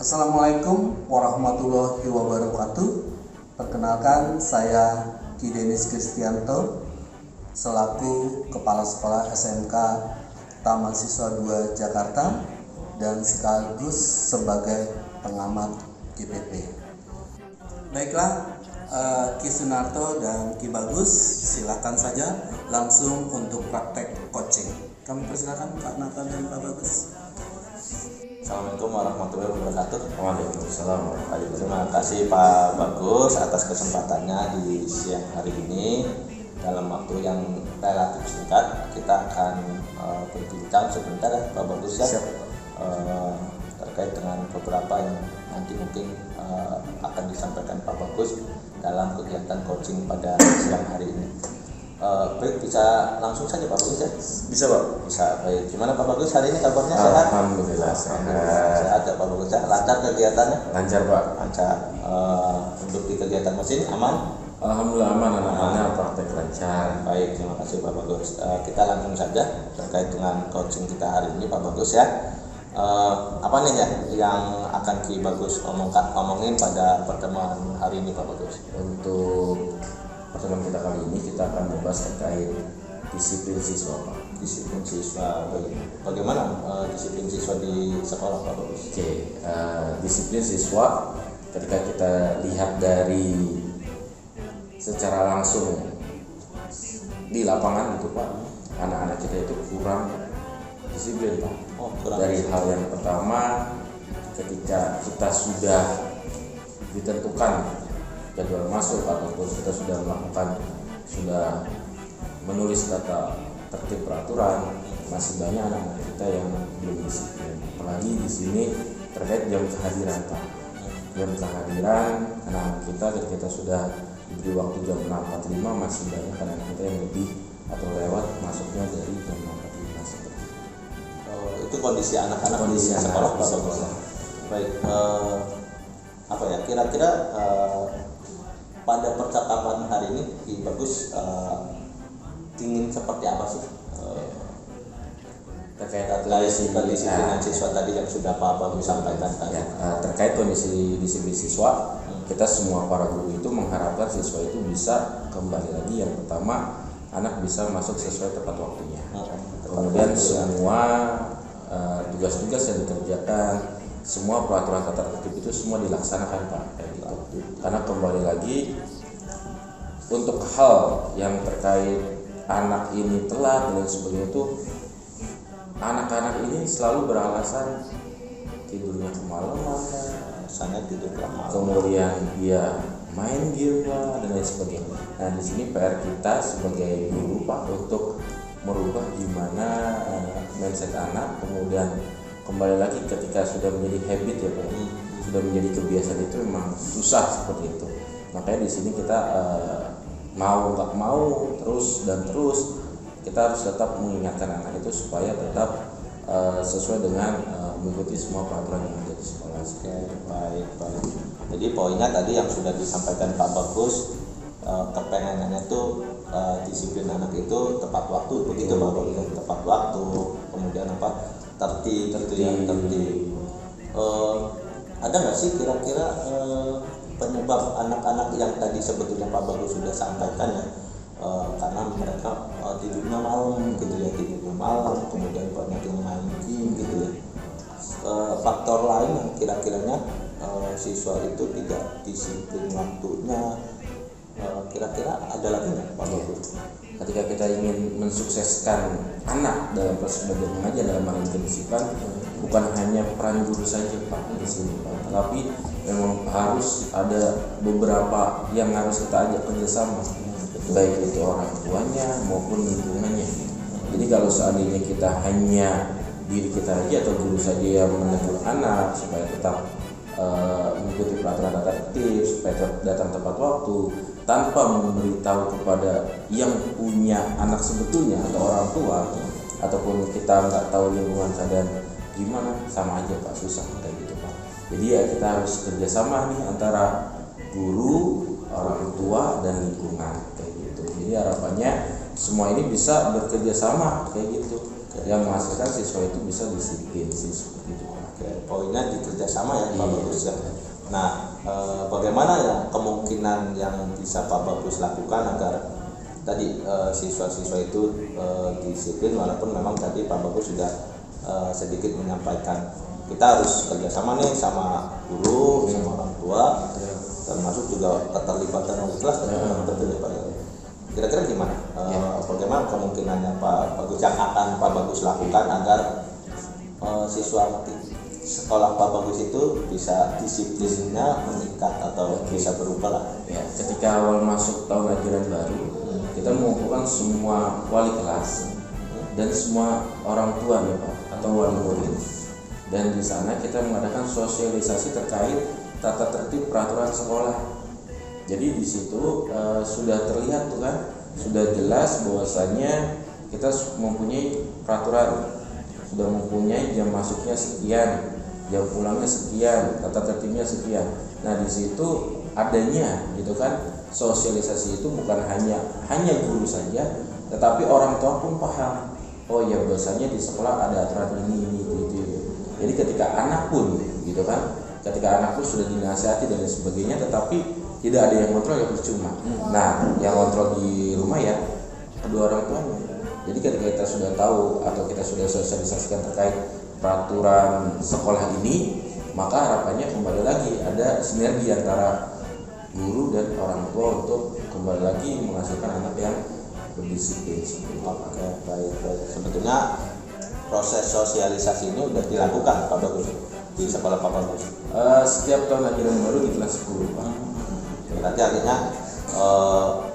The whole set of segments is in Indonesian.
Assalamualaikum warahmatullahi wabarakatuh. Perkenalkan, saya Ki Denis Kristianto selaku Kepala Sekolah SMK Taman Siswa 2 Jakarta dan sekaligus sebagai pengamat GPP. Baiklah, Ki Sunarto dan Ki Bagus, silakan saja langsung untuk praktek coaching. Kami persilakan Kak Nathan dan Pak Bagus. Assalamualaikum warahmatullahi wabarakatuh. Waalaikumsalam warahmatullahi wabarakatuh. Terima kasih Pak Bagus atas kesempatannya di siang hari ini. Dalam waktu yang relatif singkat kita akan berbincang sebentar ya Pak Bagus ya, terkait dengan beberapa yang nanti mungkin akan disampaikan Pak Bagus dalam kegiatan coaching pada siang hari ini. Baik, bisa langsung saja Pak Bagus ya? Bisa Pak? Bisa. Baik, gimana Pak Bagus hari ini kabarnya, sehat? Alhamdulillah sehat. Sehat ya Pak Bagus ya? Lancar kegiatannya? Lancar Pak. Lancar. Untuk di kegiatan mesin aman? Alhamdulillah aman, anak-anaknya praktek lancar. Baik, terima kasih Pak Bagus. Kita langsung saja terkait dengan coaching kita hari ini Pak Bagus ya. Apa nih ya yang akan Ki Bagus omongin pada pertemuan hari ini Pak Bagus? Untuk pertemuan kita kali ini kita akan membahas terkait disiplin siswa Pak. Disiplin siswa. Bagaimana disiplin siswa di sekolah Pak Bagus? Oke, disiplin siswa ketika kita lihat dari secara langsung di lapangan gitu Pak, anak-anak kita itu kurang disiplin Pak. Dari hal yang pertama, ketika kita sudah ditentukan jadwal masuk ataupun kita sudah menulis data tertib peraturan, masih banyak anak-anak kita yang belum disiplin. Apalagi di sini terkait jam kehadiran Pak. Jam kehadiran anak-anak kita dan kita sudah diberi waktu jam 6.45, masih banyak anak-anak kita yang lebih atau lewat masuknya dari jam 6.45 seperti itu. Itu kondisi anak-anak di sekolah Pak Bagus. Baik, apa ya kira-kira pada percakapan hari ini Ki Bagus ingin seperti apa sih terkait kedisiplinan siswa tadi yang sudah Pak Bagus sampaikan tadi? Ya, terkait kondisi disiplin siswa, kita semua para guru itu mengharapkan siswa itu bisa kembali lagi. Yang pertama, anak bisa masuk sesuai tepat waktunya. Kemudian semua tugas-tugas yang dikerjakan, semua peraturan tata tertib itu semua dilaksanakan Pak, kayak gitu. Karena kembali lagi untuk hal yang terkait anak ini telat dan sebagainya itu, anak-anak ini selalu beralasan tidurnya kemalaman, Sana tidur lama. kemudian dia main game dan lain sebagainya. Nah di sini PR kita sebagai guru Pak untuk merubah gimana mindset anak, kemudian kembali lagi ketika sudah menjadi habit ya Pak, sudah menjadi kebiasaan itu memang susah seperti itu. Makanya di sini kita mau nggak mau terus kita harus tetap mengingatkan anak itu supaya tetap sesuai dengan mengikuti semua peraturan yang ada di sekolah. Oke, baik. Jadi poinnya tadi yang sudah disampaikan Pak Bagus, kepengenannya tuh disiplin anak itu tepat waktu, begitu Pak Bagus. Tepat waktu, kemudian tertib gitu ya, tertib. Ada nggak sih kira-kira penyebab anak-anak yang tadi sebetulnya Pak Bagus sudah sampaikan ya, karena mereka tidurnya malam gitu ya, kemudian banyak yang main game gitu ya. Faktor lain yang kira-kiranya siswa itu tidak disiplin waktunya, kira-kira ada lagi nggak Pak Bagus? Ketika kita ingin mensukseskan anak dalam proses belajar mengajar dalam hal kedisiplinan, bukan hanya peran guru saja Pak di sini Pak, tapi memang harus ada beberapa yang harus kita ajak kerjasama, baik itu orang tuanya maupun lingkungannya. Jadi kalau seandainya kita hanya diri kita aja atau guru saja yang menegur anak supaya tetap mengikuti peraturan tata tertib, supaya datang tepat waktu, tanpa memberitahu kepada yang punya anak sebetulnya atau orang tua, ataupun kita nggak tahu lingkungan keadaan gimana, sama aja Pak, susah kayak gitu Pak. Jadi ya kita harus kerjasama nih antara guru, orang tua dan lingkungan kayak gitu. Jadi harapannya semua ini bisa bekerja sama kayak gitu, yang menghasilkan siswa itu bisa disiplin sih seperti itu Pak. Oke, poinnya di kerjasama ya Pak Iya. Bagus ya. Nah, bagaimana ya kemungkinan yang bisa Pak Bagus lakukan agar tadi siswa-siswa itu disiplin, walaupun memang tadi Pak Bagus sudah sedikit menyampaikan kita harus kerjasama nih sama guru, sama orang tua, termasuk juga keterlibatan wali kelas dan tentu ya Pak. Kira-kira gimana? Bagaimana kemungkinannya Pak Bagus yang akan Pak Bagus lakukan agar siswa sekolah Pak Bagus itu bisa disiplinnya meningkat atau bisa berubah lah? Ya, ketika awal masuk tahun ajaran baru, kita mengumpulkan semua wali kelas dan semua orang tua ya Pak, atau wali murid. Dan di sana kita mengadakan sosialisasi terkait tata tertib peraturan sekolah. Jadi di situ sudah terlihat tuh kan, sudah jelas bahwasanya kita mempunyai peraturan, sudah mempunyai jam masuknya sekian, jam pulangnya sekian, tata tertibnya sekian. Nah di situ adanya gitu kan sosialisasi itu bukan hanya guru saja, tetapi orang tua pun paham. Oh ya, bahwasanya di sekolah ada aturan ini gitu. Jadi ketika anak pun gitu kan, ketika anak pun sudah dinasihati dan sebagainya, tetapi tidak ada yang kontrol ya percuma. Nah, yang kontrol di rumah ya kedua orang tuanya. Jadi ketika kita sudah tahu atau kita sudah sosialisasikan terkait peraturan sekolah ini, maka harapannya kembali lagi ada sinergi antara guru dan orang tua untuk kembali lagi menghasilkan anak yang berdisiplin. Oke, baik. Sebetulnya proses sosialisasi ini sudah dilakukan Pak Bagus di sekolah Pak Bagus. Setiap tahun ajaran baru di kelas 10 Pak. Berarti artinya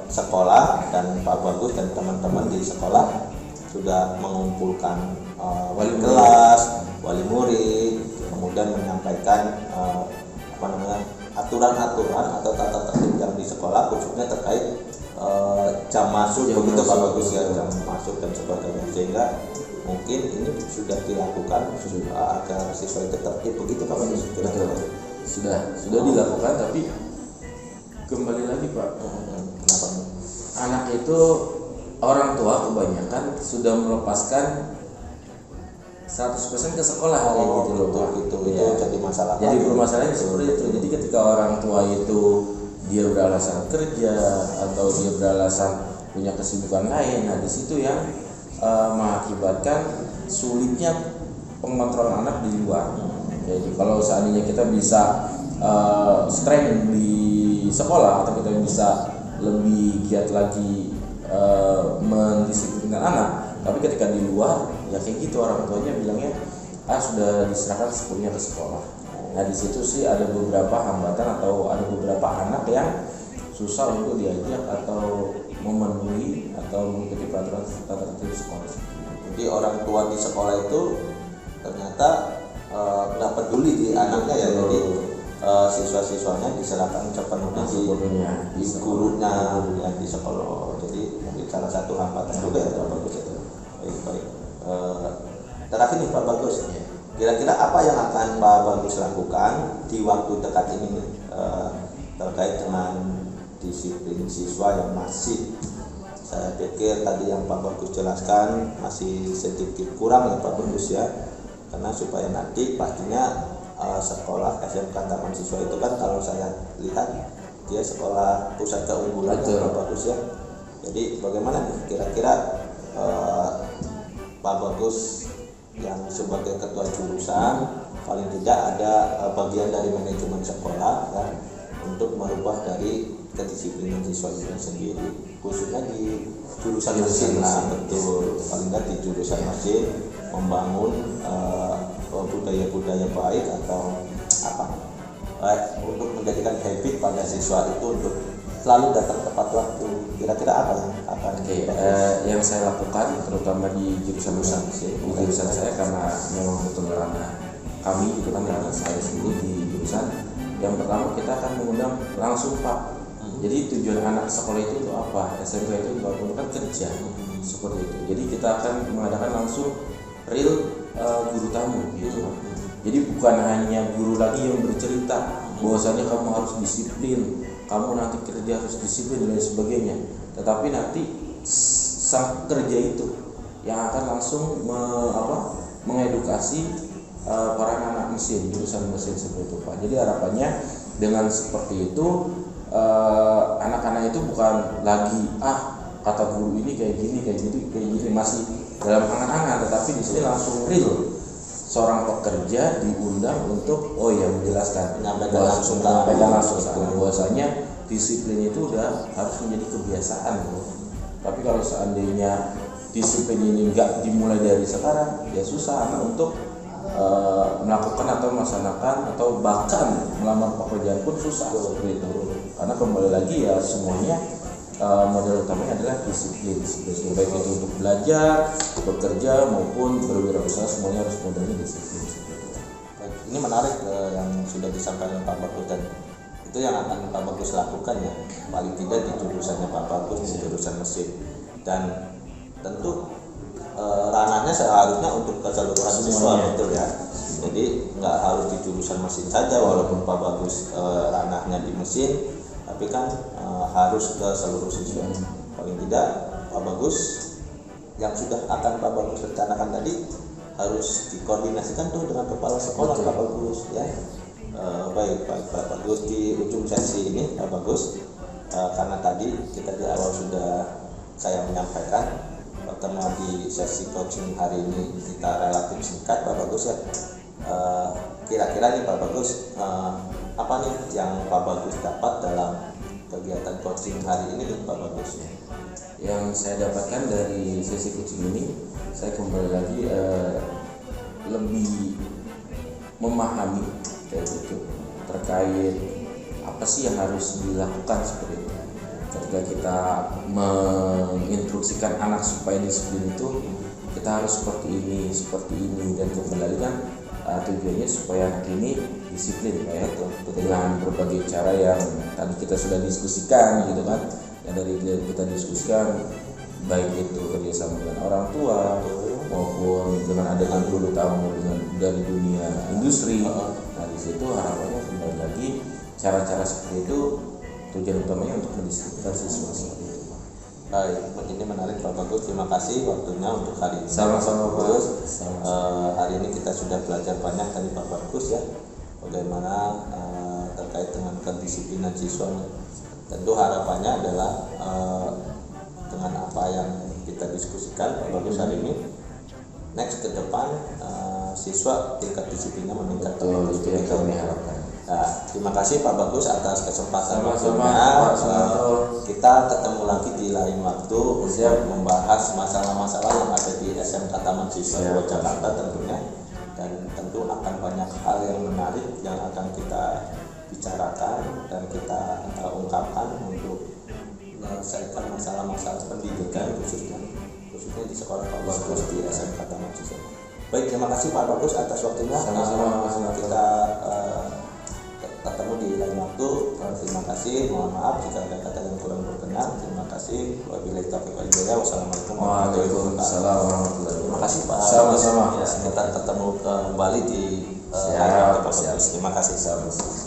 sekolah dan Pak Bagus dan teman-teman di sekolah sudah mengumpulkan wali kelas, wali murid, kemudian menyampaikan aturan-aturan atau tata tertib yang di sekolah, khususnya terkait jam masuk, begitu Pak Bagus ya, jam masuk dan sebagainya, sehingga mungkin ini sudah dilakukan agar siswa itu tertib, begitu Pak Bagus. Sudah dilakukan, tapi kembali lagi Pak, Kenapa? anak itu orang tua kebanyakan sudah melepaskan 100% ke sekolah kayak gitu loh Pak. Itu Ya. jadi masalah. Jadi permasalahannya seperti itu. Jadi ketika orang tua itu dia beralasan kerja atau dia beralasan punya kesibukan lain, nah di situ yang mengakibatkan sulitnya pengontrolan anak di luar. Jadi kalau seandainya kita bisa strength di sekolah atau kita bisa lebih giat lagi mendisiplinkan anak, tapi ketika di luar ya kayak gitu, orang tuanya bilangnya sudah diserahkan sepenuhnya ke sekolah. Nah di situ sih ada beberapa hambatan atau ada beberapa anak yang susah untuk diajak atau memenuhi atau mengikuti peraturan tata tertib sekolah. Jadi orang tua di sekolah itu ternyata nggak peduli di anaknya ya. Jadi siswa-siswanya diserahkan sepenuhnya di gurunya yang di sekolah. Jadi mungkin salah satu hambatan juga ya Pak Bagus itu. Baik. Terakhir nih Pak Bagus, kira-kira apa yang akan Pak Bagus lakukan di waktu dekat ini terkait dengan disiplin siswa yang masih, saya pikir tadi yang Pak Bagus jelaskan masih sedikit kurang ya Pak Bagus ya, karena supaya nanti pastinya sekolah SMK Taman Siswa itu kan kalau saya lihat dia sekolah pusat keunggulan ya Pak Bagus ya. Jadi bagaimana nih kira-kira Pak Bagus yang sebagai ketua jurusan paling tidak ada bagian dari manajemen sekolah ya, untuk merubah dari kedisiplinan siswa itu sendiri, khususnya di jurusan mesin lah, betul, paling tidak di jurusan mesin membangun budaya-budaya baik atau untuk menjadikan habit pada siswa itu untuk selalu datang tepat waktu. Kira-kira apa yang akan yang saya lakukan terutama di jurusan saya karena memang betul ranah kami itu kan ranah saya sendiri di jurusan. Yang pertama kita akan mengundang langsung Pak. Jadi tujuan anak sekolah itu apa? SMK itu kan kerja seperti itu. Jadi kita akan mengadakan langsung real guru tamu gitu. Jadi bukan hanya guru lagi yang bercerita bahwasanya kamu harus disiplin, kamu nanti kerja harus disiplin dan sebagainya. Tetapi nanti sang kerja itu yang akan langsung mengedukasi para anak mesin, jurusan mesin seperti itu Pak. Jadi harapannya dengan seperti itu anak-anak itu bukan lagi kata guru ini kayak gini masih dalam angan-angan, tetapi di sini langsung real. Seorang pekerja diundang untuk menjelaskan, menyampaikan langsung bahwasanya disiplin itu udah harus menjadi kebiasaan. Tapi kalau seandainya disiplin ini nggak dimulai dari sekarang, ya susah anak untuk melakukan atau melaksanakan atau bahkan melamar pekerjaan pun susah seperti itu. Karena kembali lagi ya semuanya modal utamanya adalah disiplin, baik itu untuk belajar, bekerja maupun berwirausaha, semuanya harus modalnya disiplin. Ini menarik yang sudah disampaikan Pak Bagus, dan itu yang akan Pak Bagus lakukan ya, paling tidak di jurusannya Pak Bagus, di jurusan mesin, dan tentu ranahnya seharusnya untuk keseluruhan siswa, betul ya. Jadi nggak harus di jurusan mesin saja, walaupun Pak Bagus ranahnya di mesin, tapi kan harus ke seluruh siswa. Paling tidak Pak Bagus yang sudah akan Pak Bagus rencanakan tadi harus dikoordinasikan tuh dengan kepala sekolah. Pak Bagus ya. Baik Pak Bagus, di ujung sesi ini Pak Bagus, karena tadi kita di awal sudah saya menyampaikan pertemuan di sesi coaching hari ini kita relatif singkat Pak Bagus ya. Kira-kira nih Pak Bagus, apa nih yang Pak Bagus dapat dalam kegiatan coaching hari ini Pak Bagus? Yang saya dapatkan dari sesi coaching ini, saya kembali lagi lebih memahami kayak gitu terkait apa sih yang harus dilakukan seperti itu. Ketika kita menginstruksikan anak supaya disiplin itu, kita harus seperti ini dan kembali kan tujuannya supaya anak ini disiplin Pak ya, dengan berbagai cara yang tadi kita sudah diskusikan gitu kan, yang dari kita diskusikan, baik itu kerjasama dengan orang tua maupun dengan adanya guru tamu dari dunia industri. Nah di situ harapannya kembali lagi cara-cara seperti itu tujuan utamanya untuk mendisiplinkan siswa seperti itu. Baik, ini menarik Pak Bagus. Terima kasih waktunya untuk hari ini. Sama-sama Pak. Hari ini kita sudah belajar banyak dari Pak Bagus ya, bagaimana terkait dengan kedisiplinan siswa. Tentu harapannya adalah dengan apa yang kita diskusikan Pak Bagus hari ini, next ke depan siswa tingkat disiplinnya meningkat. Betul, itu yang kami harapkan. Nah, terima kasih Pak Bagus atas kesempatan Sama-sama, waktunya. Kita ketemu lagi di lain waktu untuk membahas masalah-masalah yang ada di SMK Taman Siswa 2 Jakarta tentunya, dan tentu akan banyak hal yang menarik yang akan kita bicarakan dan kita ungkapkan untuk menyelesaikan masalah-masalah pendidikan khususnya di sekolah Pak Bagus di SMK Taman Siswa. Baik, terima kasih Pak Bagus atas waktunya. Sama-sama. Kita ketemu di lain waktu. Terima kasih. Mohon maaf jika ada kata yang kurang berkenan. Terima kasih. Wabillahi taufiq wal hidayah. Wassalamualaikum warahmatullahi wabarakatuh. Terima kasih Pak. Sama-sama. Ya, kita ketemu kembali di Siap. Terima kasih. Sama-sama.